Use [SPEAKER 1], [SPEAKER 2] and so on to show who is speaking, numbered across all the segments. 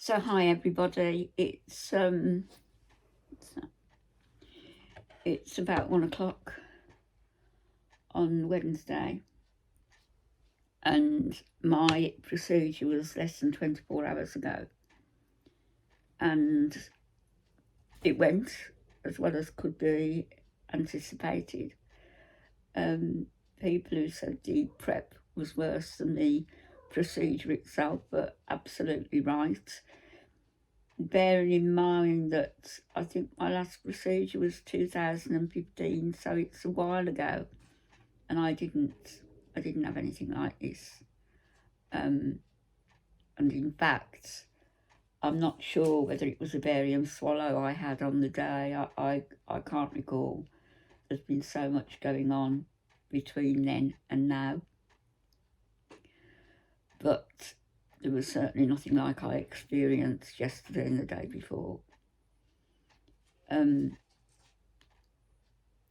[SPEAKER 1] So hi everybody, it's about 1 o'clock on Wednesday, and my procedure was less than 24 hours ago, and it went as well as could be anticipated. People who said the prep was worse than the procedure itself were absolutely right. Bearing in mind that I think my last procedure was 2015, so it's a while ago, and I didn't have anything like this. And in fact, I'm not sure whether it was a barium swallow I had on the day. I can't recall. There's been so much going on between then and now, but there was certainly nothing like I experienced yesterday and the day before.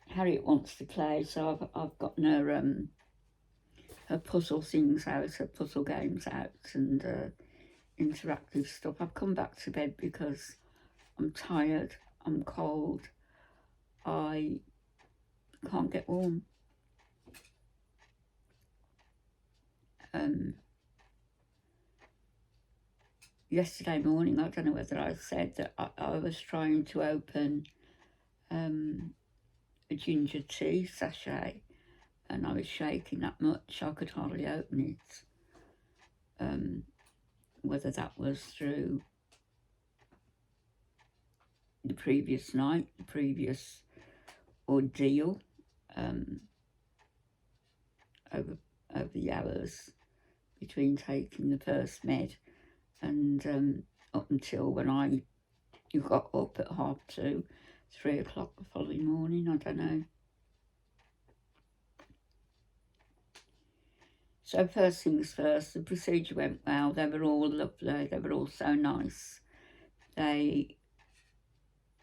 [SPEAKER 1] Harriet wants to play, so I've gotten her puzzle things out, her puzzle games out, and interactive stuff. I've come back to bed because I'm tired, I'm cold, I can't get warm. Yesterday morning, I don't know whether I said that I was trying to open a ginger tea sachet, and I was shaking that much I could hardly open it. Whether that was through the previous night, the previous ordeal, over the hours between taking the first med and up until when you got up at 2:30, 3 o'clock the following morning, I don't know. So first things first, the procedure went well. They were all lovely. They were all so nice. I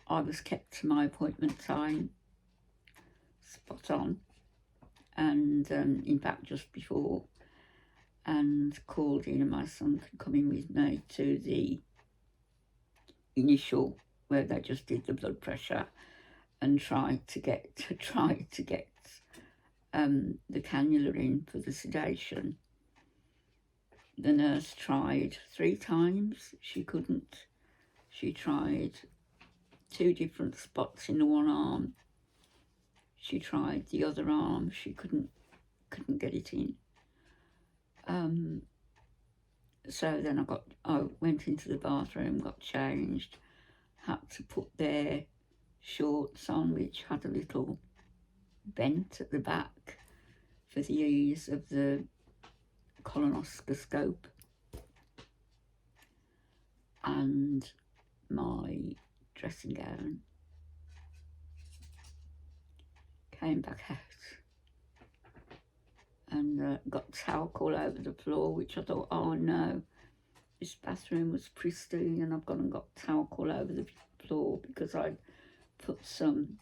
[SPEAKER 1] was kept to my appointment time, spot on, and in fact just before, and called in, and my son could come in with me to the initial where they just did the blood pressure and tried to get the cannula in for the sedation. The nurse tried 3 times. She couldn't. She tried 2 different spots in the one arm. She tried the other arm. She couldn't get it in. So then I went into the bathroom, got changed, had to put their shorts on, which had a little bent at the back for the ease of the colonoscopy, and my dressing gown. Came back out and got talc all over the floor, which I thought, oh no, this bathroom was pristine, and I've gone and got talc all over the floor because I put some,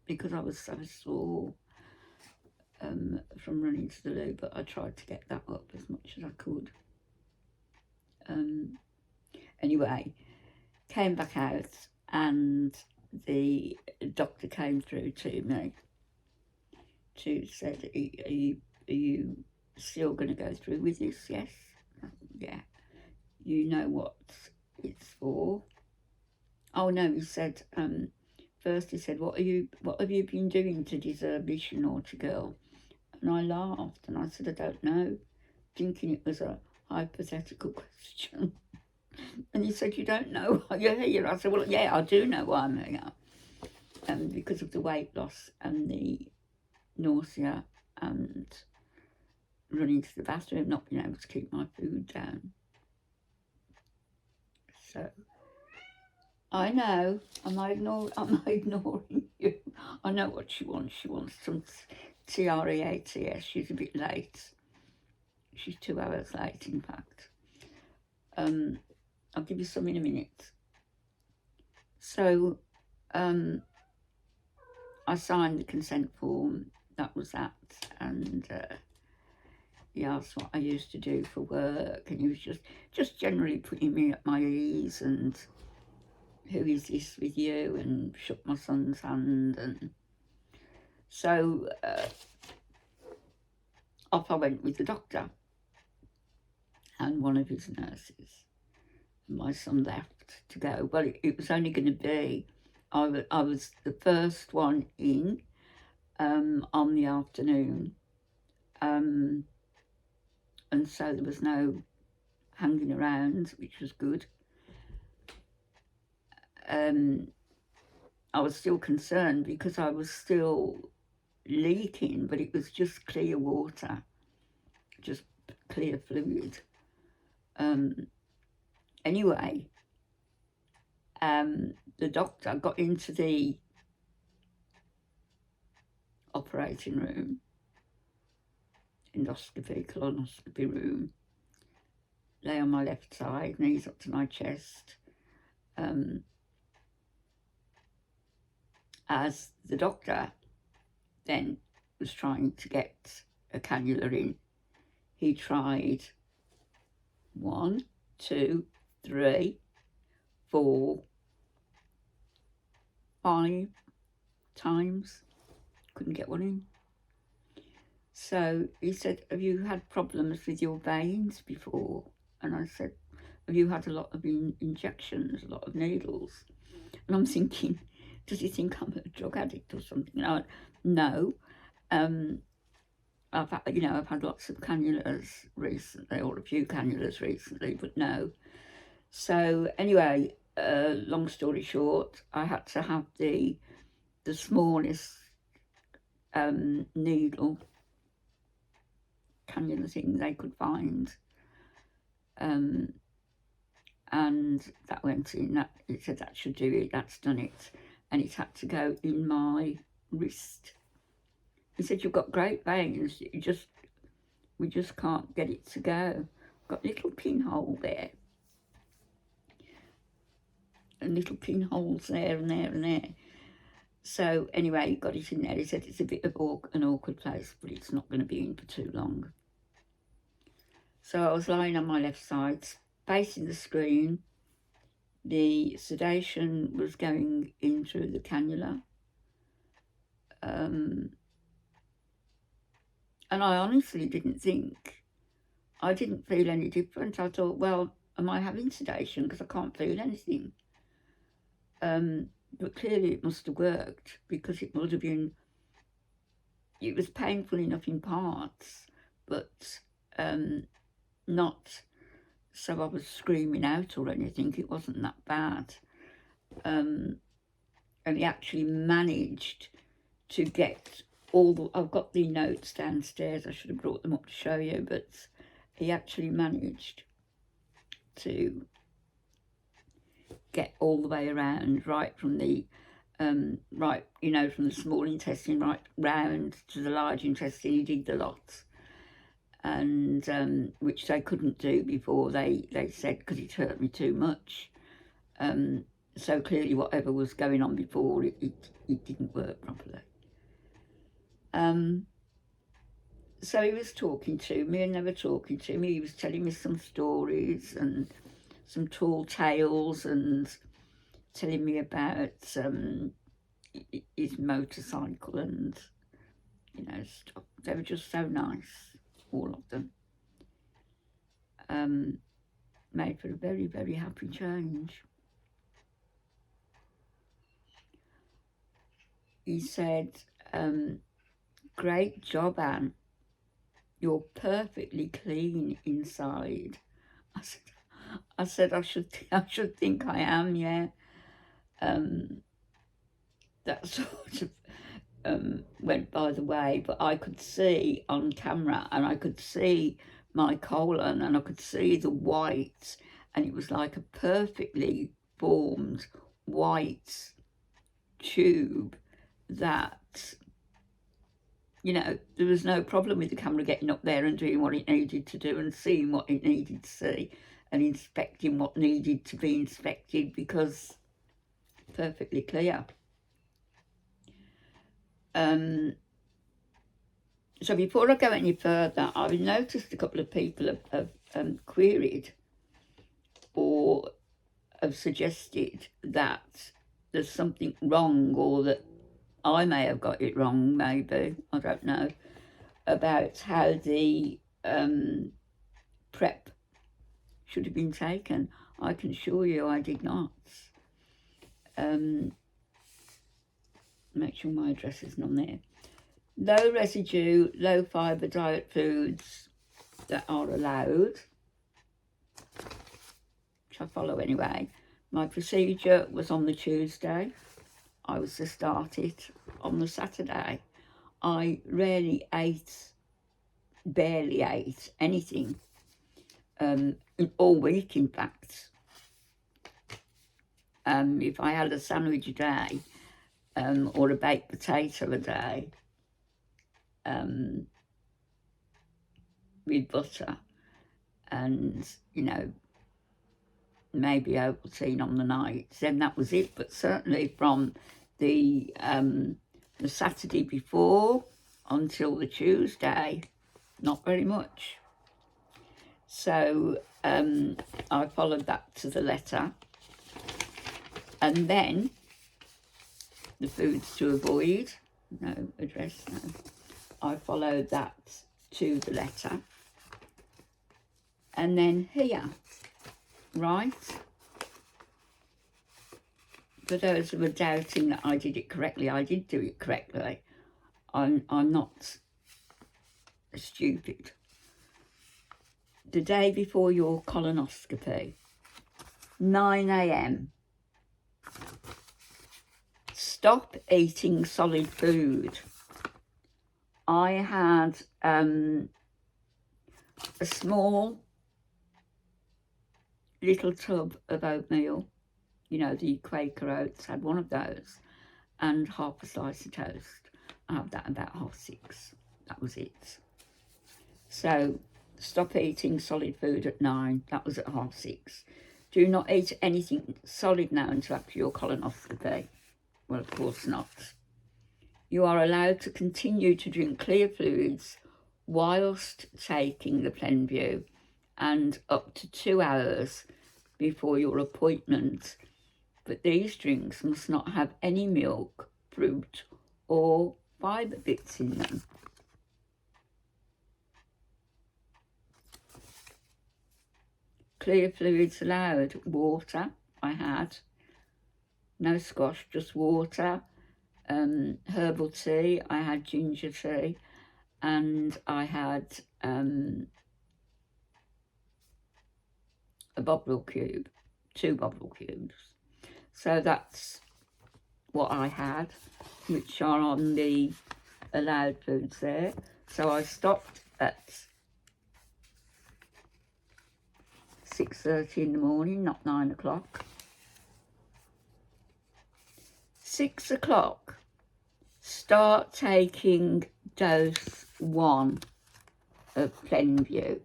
[SPEAKER 1] because I was so sore from running to the loo, but I tried to get that up as much as I could. Anyway, came back out, and the doctor came through to me to said, are you still going to go through with this? Yes. Yeah. You know what it's for? Oh no, he said, first he said, what have you been doing to deserve this, you naughty girl? And I laughed and I said, I don't know, thinking it was a hypothetical question. And he said, you don't know why you're here? I said, well, yeah, I do know why I'm here. Because of the weight loss and the nausea and running to the bathroom, not being able to keep my food down. So I know, am I ignoring you? I know what she wants. She wants some TREATS. She's a bit late. She's 2 hours late, in fact. I'll give you some in a minute. So I signed the consent form. That was that. And he asked what I used to do for work, and he was just generally putting me at my ease, and who is this with you, and shook my son's hand. And so off I went with the doctor and one of his nurses. My son left to go. Well, it was only going to be, I was the first one in on the afternoon, and so there was no hanging around, which was good. I was still concerned because I was still leaking, but it was just clear water, just clear fluid. Anyway, the doctor got into the operating room, endoscopy, colonoscopy room, lay on my left side, knees up to my chest, as the doctor then was trying to get a cannula in. He tried 1, 2, 3, 4, 5 times, couldn't get one in. So he said, have you had problems with your veins before? And I said, have you had a lot of injections, a lot of needles? And I'm thinking, does he think I'm a drug addict or something? And I went, no. I've had lots of cannulas recently, or a few cannulas recently, but no. So anyway, long story short, I had to have the smallest needle cannula thing they could find, and that went in. That it said that should do it. That's done it, and it had to go in my wrist. He said, you've got great veins, we just can't get it to go. Got a little pinhole there, and little pinholes there and there and there. So anyway, he got it in there. He said it's a bit of an awkward place, but it's not going to be in for too long. So I was lying on my left side, facing the screen. The sedation was going in through the cannula. And I honestly didn't feel any different. I thought, well, am I having sedation? Because I can't feel anything. But clearly it must have worked, because it would have been, it was painful enough in parts, but not so I was screaming out or anything. It wasn't that bad. And he actually managed to get I've got the notes downstairs, I should have brought them up to show you, but he actually managed to get all the way around, right from the from the small intestine right round to the large intestine. He did the lot, and which they couldn't do before, they said, because it hurt me too much. So clearly whatever was going on before, it didn't work properly. So he was talking to me, and they were talking to me. He was telling me some stories and some tall tales, and telling me about his motorcycle and, stuff. They were just so nice, all of them. Made for a very, very happy change. He said, great job, Anne. You're perfectly clean inside. I said I should think I am, yeah. That sort of went by the way, but I could see on camera, and I could see my colon, and I could see the white, and it was like a perfectly formed white tube that, there was no problem with the camera getting up there and doing what it needed to do, and seeing what it needed to see, and inspecting what needed to be inspected, because perfectly clear. So before I go any further, I've noticed a couple of people have queried or have suggested that there's something wrong, or that I may have got it wrong, maybe, I don't know, about how the prep should have been taken. I can assure you I did not. Make sure my address isn't on there. Low residue, low fibre diet foods that are allowed, which I follow anyway. My procedure was on the Tuesday. I was to start it on the Saturday. I barely ate anything all week, in fact. If I had a sandwich a day or a baked potato a day with butter and, you know, maybe Ovaltine on the night, then that was it. But certainly from the Saturday before until the Tuesday, not very much. So I followed that to the letter. And then the foods to avoid, no address, no. I followed that to the letter. And then here, right? For those who are doubting that I did it correctly, I did do it correctly. I'm not stupid. The day before your colonoscopy, 9 a.m. Stop eating solid food. I had a small little tub of oatmeal, you know, the Quaker oats, had one of those, and half a slice of toast. I had that about 6:30. That was it. So stop eating solid food at 9. That was at 6:30. Do not eat anything solid now until after your colonoscopy. Well, of course not. You are allowed to continue to drink clear fluids whilst taking the Plenview, and up to 2 hours before your appointment. But these drinks must not have any milk, fruit or fibre bits in them. Clear fluids allowed. Water, I had. No squash, just water. Herbal tea, I had ginger tea. And I had a bottle cube, 2 bottle cubes. So that's what I had, which are on the allowed foods there. So I stopped at 6:30 in the morning, not 9 o'clock. 6 o'clock, start taking dose 1 of Plenview.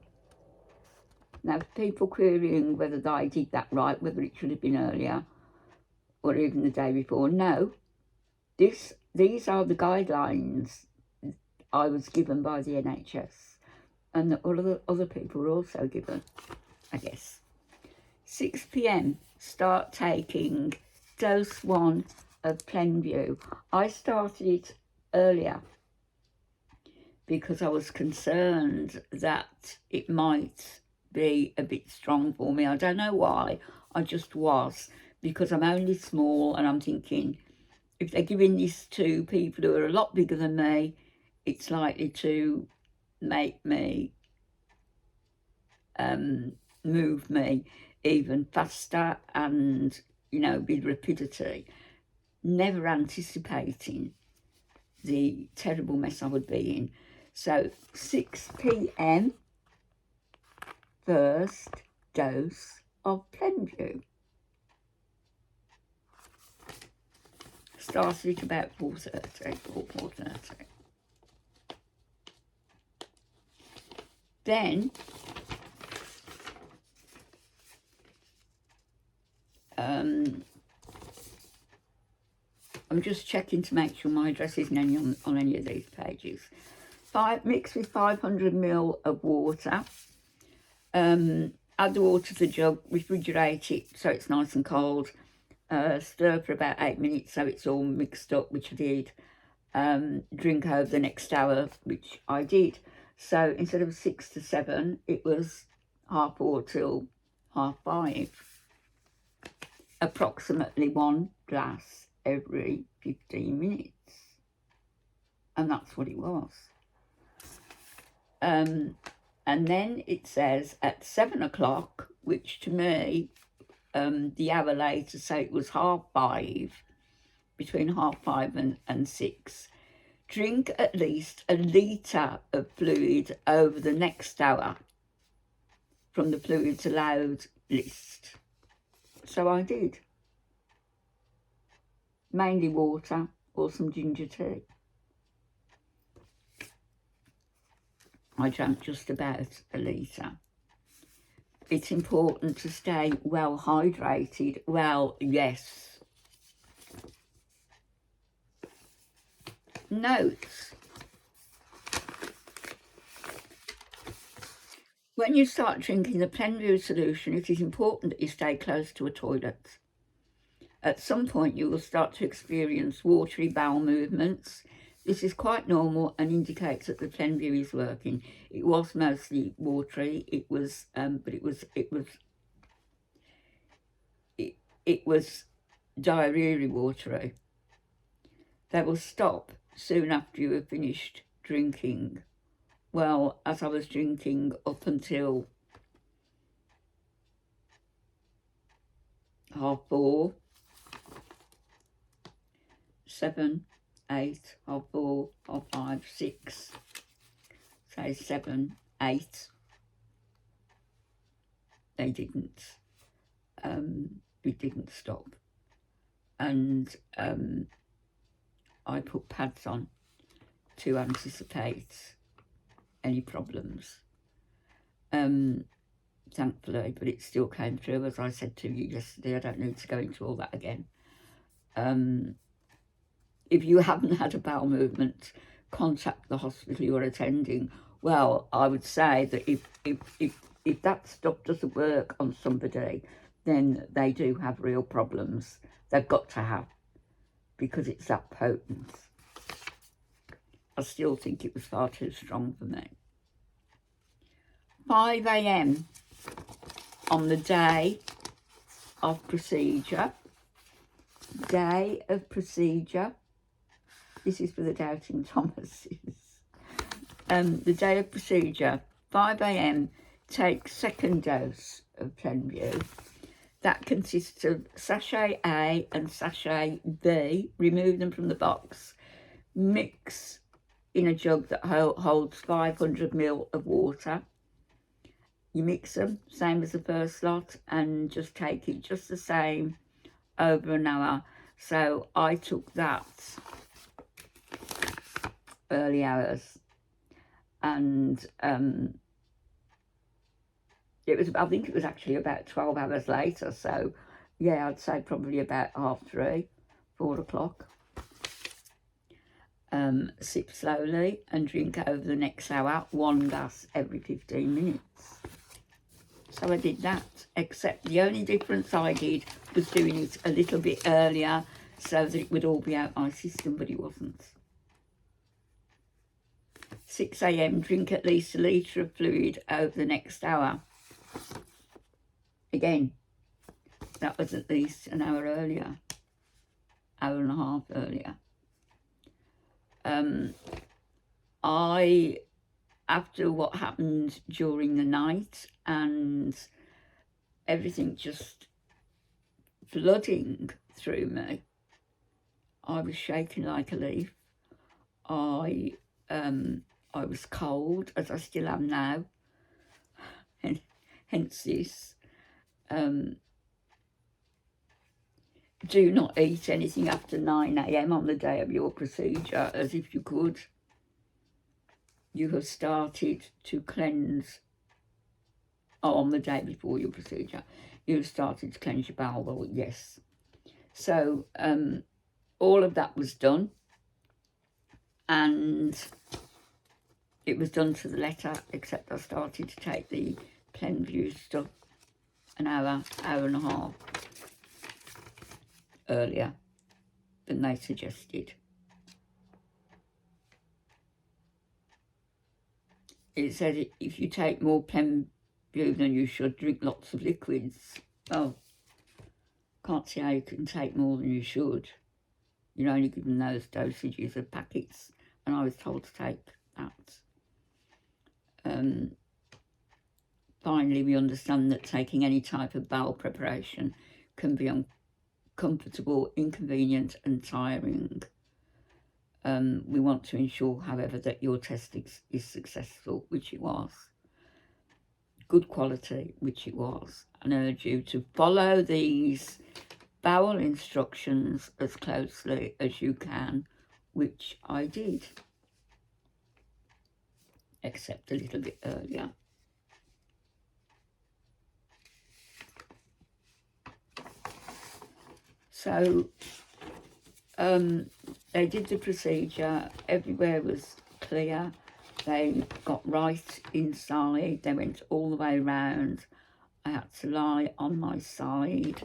[SPEAKER 1] Now, people querying whether I did that right, whether it should have been earlier or even the day before. No, these are the guidelines I was given by the NHS, and that all of the other people were also given, I guess. 6 p.m, start taking dose 1 of Plenview. I started it earlier because I was concerned that it might be a bit strong for me. I don't know why, I just was, because I'm only small, and I'm thinking, if they're giving this to people who are a lot bigger than me, it's likely to make me, move me even faster and, you know, with rapidity, never anticipating the terrible mess I would be in. So 6 p.m, first dose of Plenview. Started at about 4:30. Then I'm just checking to make sure my address isn't on any of these pages. mixed with 500 ml of water. Add the water to the jug, refrigerate it so it's nice and cold. Stir for about 8 minutes so it's all mixed up, which I did. Drink over the next hour, which I did. So instead of 6 to 7, it was 4:30 till 5:30. Approximately 1 glass every 15 minutes. And that's what it was. And then it says at 7 o'clock, which to me, the hour later, say it was 5:30, between 5:30 and 6, drink at least a litre of fluid over the next hour from the fluids allowed list. So I did. Mainly water or some ginger tea. I drank just about a litre. It's important to stay well hydrated. Well, yes. Notes. When you start drinking the Plenview solution, it is important that you stay close to a toilet. At some point, you will start to experience watery bowel movements. This is quite normal and indicates that the Plenview is working. It was mostly watery. It was, but it was diarrhea watery. They will stop soon after you have finished drinking. Well, as I was drinking up until 4:30, 7, 8, 4:30, 5:30, 6, say 7, 8. They didn't. It didn't stop, and I put pads on to anticipate any problems. Thankfully, but it still came through. As I said to you yesterday, I don't need to go into all that again. If you haven't had a bowel movement, contact the hospital you're attending. Well, I would say that if that stuff doesn't work on somebody, then they do have real problems. They've got to have, because it's that potent. I still think it was far too strong for me. 5 a.m. on the day of procedure. Day of procedure. This is for the doubting Thomases. The day of procedure, 5 a.m, take second dose of Plenview. That consists of sachet A and sachet B. Remove them from the box. Mix in a jug that holds 500 ml of water. You mix them, same as the first lot, and just take it just the same over an hour. So I took that early hours, and it was, I think it was actually about 12 hours later. So yeah, I'd say probably about 3:30, 4 o'clock. Sip slowly and drink over the next hour, 1 glass every 15 minutes. So I did that, except the only difference I did was doing it a little bit earlier so that it would all be out my system, but it wasn't. 6 a.m, drink at least a litre of fluid over the next hour. Again, that was at least an hour earlier, hour and a half earlier. After what happened during the night and everything just flooding through me, I was shaking like a leaf. I was cold, as I still am now, and hence this. Do not eat anything after 9 a.m. on the day of your procedure, as if you could. You have started to cleanse, on the day before your procedure, you've started to cleanse your bowel. Well, yes. So all of that was done, and it was done to the letter, except I started to take the Plenview stuff an hour and a half earlier than they suggested. It said if you take more Plenview than you should, drink lots of liquids. Well, can't see how you can take more than you should. You're only given those dosages of packets, and I was told to take that. Finally, we understand that taking any type of bowel preparation can be uncomfortable, inconvenient and tiring. We want to ensure, however, that your test is successful, which it was. Good quality, which it was. And urge you to follow these bowel instructions as closely as you can, which I did, except a little bit earlier. So they did the procedure, everywhere was clear, they got right inside, they went all the way around. I had to lie on my side,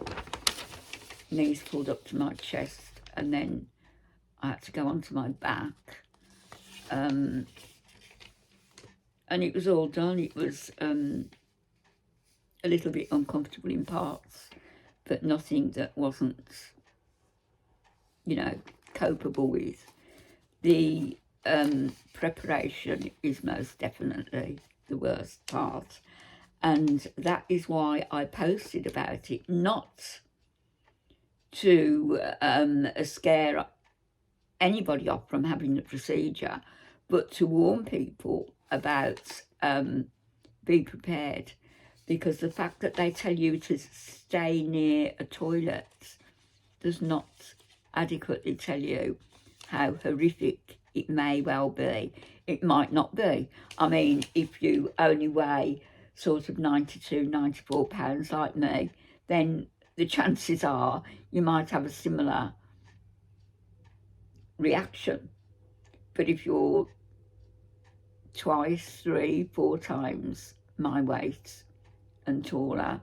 [SPEAKER 1] knees pulled up to my chest, and then I had to go onto my back. And it was all done. It was a little bit uncomfortable in parts, but nothing that wasn't, you know, copable with. The preparation is most definitely the worst part, and that is why I posted about it, not to scare anybody off from having the procedure, but to warn people about be prepared, because the fact that they tell you to stay near a toilet does not adequately tell you how horrific it may well be. It might not be. I mean, if you only weigh sort of 92, 94 pounds like me, then the chances are you might have a similar reaction. But if you're twice, 3, 4 times my weight and taller,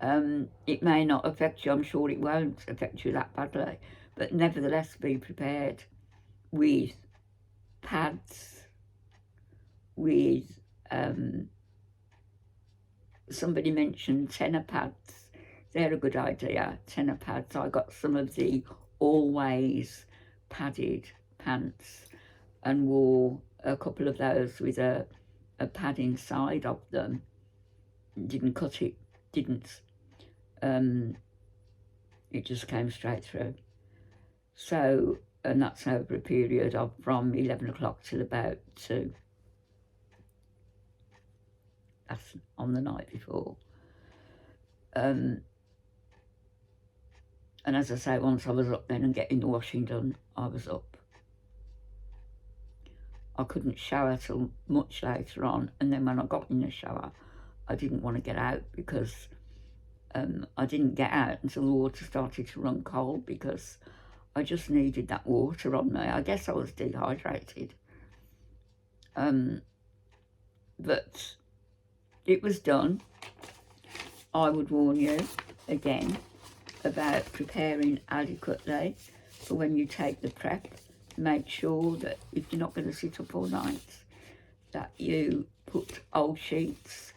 [SPEAKER 1] it may not affect you. I'm sure it won't affect you that badly, but nevertheless be prepared with pads, with somebody mentioned tenor pads. They're a good idea, tenor pads. I got some of the always padded pants and wore a couple of those with a pad inside of them. Didn't cut it, didn't. It just came straight through. So, and that's over a period of from 11 o'clock till about 2. That's on the night before. And as I say, once I was up then and getting the washing done, I was up. I couldn't shower till much later on, and then when I got in the shower, I didn't want to get out, because I didn't get out until the water started to run cold, because I just needed that water on me. I guess I was dehydrated. But it was done. I would warn you again about preparing adequately for when you take the prep. Make sure that if you're not going to sit up all night, that you put old sheets,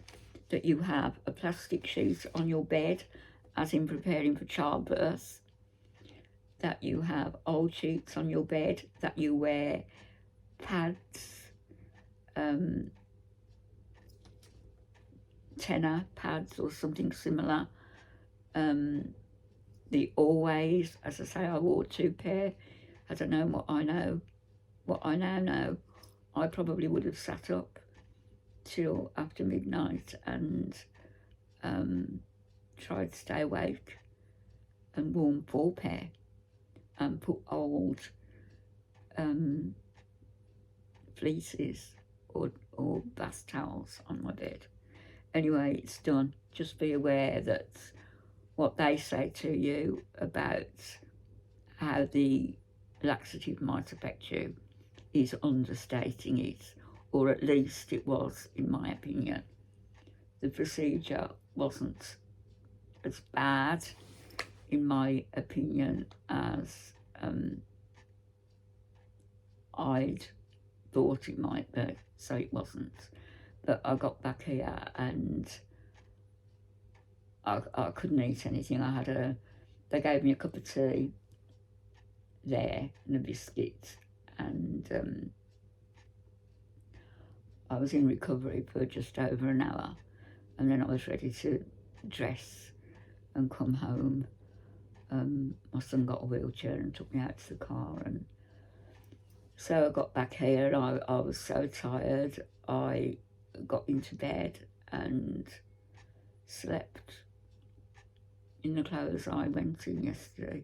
[SPEAKER 1] that you have a plastic sheet on your bed, as in preparing for childbirth, that you have old sheets on your bed, that you wear pads, tenor pads or something similar. The always, as I say, I wore 2 pair. I don't know what I know. What I now know, I probably would have sat up till after midnight and tried to stay awake and worn 4 pair and put old fleeces or bath towels on my bed. Anyway, it's done. Just be aware that what they say to you about how the laxative might affect you is understating it, or at least it was, in my opinion. The procedure wasn't as bad, in my opinion, as I'd thought it might be, so it wasn't. But I got back here and I couldn't eat anything. They gave me a cup of tea there and a biscuit, and I was in recovery for just over an hour, and then I was ready to dress and come home. My son got a wheelchair and took me out to the car, and so I got back here and I was so tired. I got into bed and slept in the clothes I went in yesterday.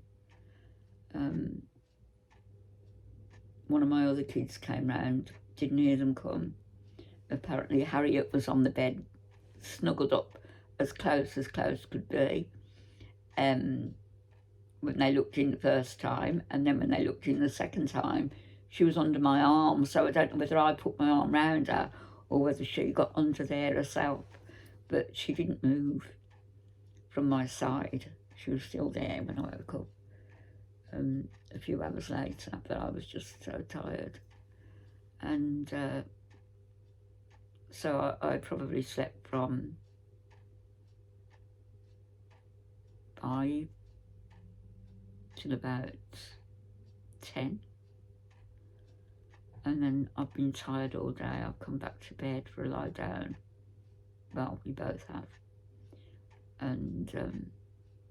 [SPEAKER 1] One of my other kids came round, didn't hear them come. Apparently Harriet was on the bed, snuggled up as close could be, when they looked in the first time, and then when they looked in the second time, she was under my arm, so I don't know whether I put my arm round her or whether she got under there herself, but she didn't move from my side. She was still there when I woke up a few hours later, but I was just so tired. And so I probably slept from 5 till about 10. And then I've been tired all day. I've come back to bed for a lie down. Well, we both have. And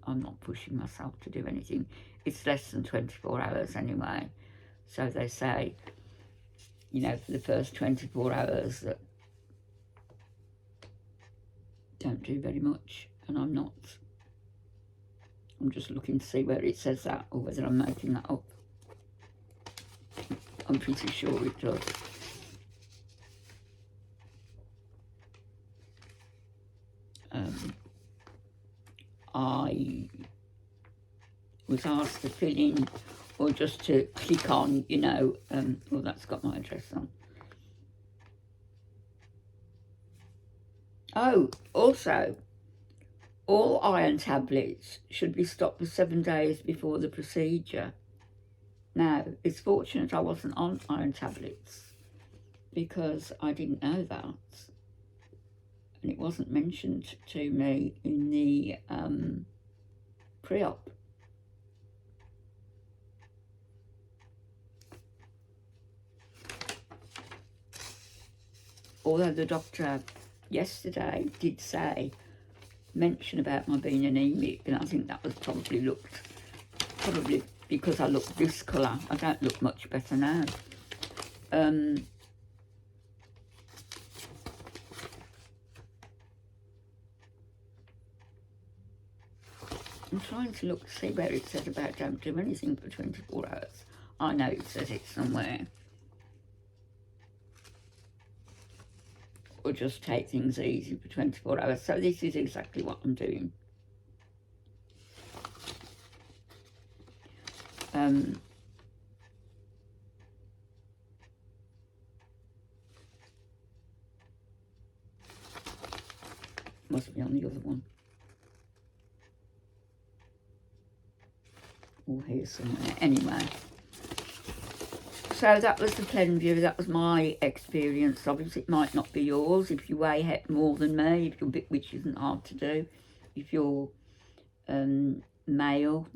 [SPEAKER 1] I'm not pushing myself to do anything. It's less than 24 hours anyway. So they say, you know, for the first 24 hours that don't do very much, and I'm not. I'm just looking to see where it says that, or whether I'm making that up. I'm pretty sure it does. I was asked to fill in, or just to click on, you know, well, that's got my address on. Oh, also, all iron tablets should be stopped for 7 days before the procedure. Now, it's fortunate I wasn't on iron tablets, because I didn't know that. And it wasn't mentioned to me in the pre-op. Although the doctor yesterday did mention about my being anemic, and I think that was probably because I look this colour. I don't look much better now. I'm trying to look to see where it says about don't do anything for 24 hours. I know it says it somewhere. Or just take things easy for 24 hours. So this is exactly what I'm doing. Must be on the other one. Or here somewhere. Anyway. So that was the Plenview. That was my experience. Obviously, it might not be yours if you weigh more than me, if you're bit, which isn't hard to do. If you're male,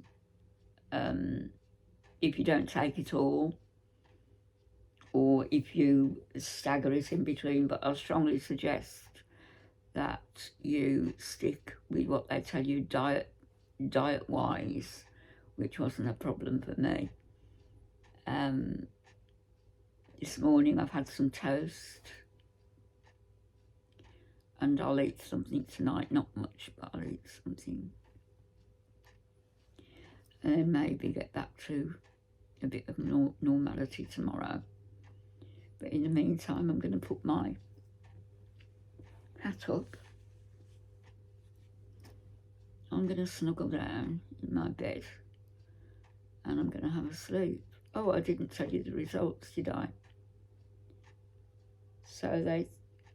[SPEAKER 1] if you don't take it all, or if you stagger it in between. But I strongly suggest that you stick with what they tell you diet-wise, which wasn't a problem for me. This morning I've had some toast, and I'll eat something tonight, not much, but I'll eat something. And then maybe get back to a bit of normality tomorrow. But in the meantime, I'm going to put my hat up. I'm going to snuggle down in my bed, and I'm going to have a sleep. Oh, I didn't tell you the results, did I? So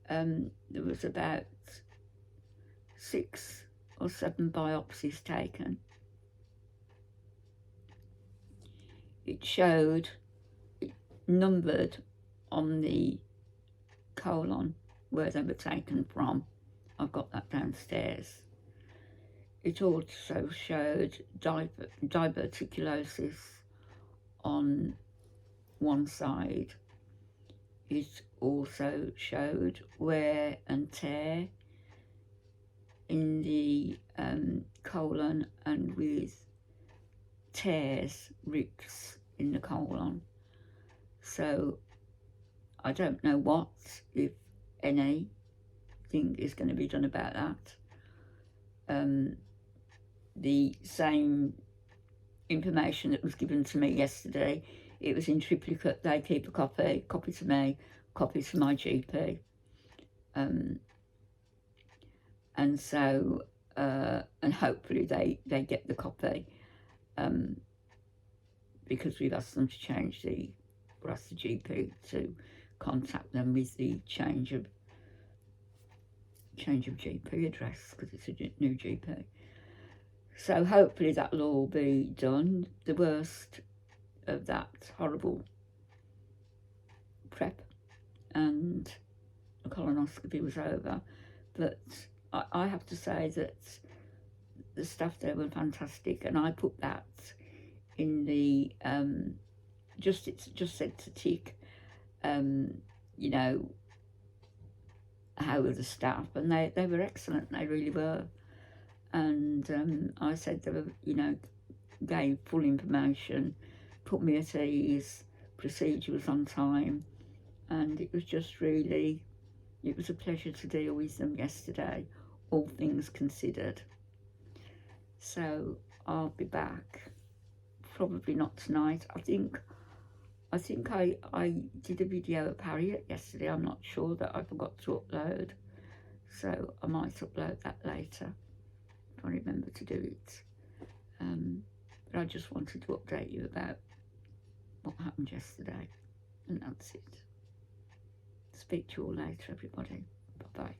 [SPEAKER 1] there was about 6 or 7 biopsies taken. It showed, it numbered on the colon where they were taken from. I've got that downstairs. It also showed diverticulosis on one side. It also showed wear and tear in the colon, and with tears, rips in the colon. So I don't know what, if anything, is going to be done about that. The same information that was given to me yesterday, it was in triplicate. They keep a copy to me, copy to my GP. And so, and hopefully they get the copy, because we've asked them to change or asked the GP to contact them with the change of GP address, because it's a new GP. So hopefully that'll all be done. The worst of that horrible prep and the colonoscopy was over, but I have to say that the staff there were fantastic, and I put that in the just said to tick, you know, how were the staff, and they were excellent. They really were. And I said they were, you know, gave full information, put me at ease, procedure was on time, and it was just really, it was a pleasure to deal with them yesterday, all things considered. So I'll be back, probably not tonight. I think I did a video of Harriet yesterday. I'm not sure, that I forgot to upload, so I might upload that later if I remember to do it. But I just wanted to update you about what happened yesterday, and that's it. Speak to you all later, everybody. Bye-bye.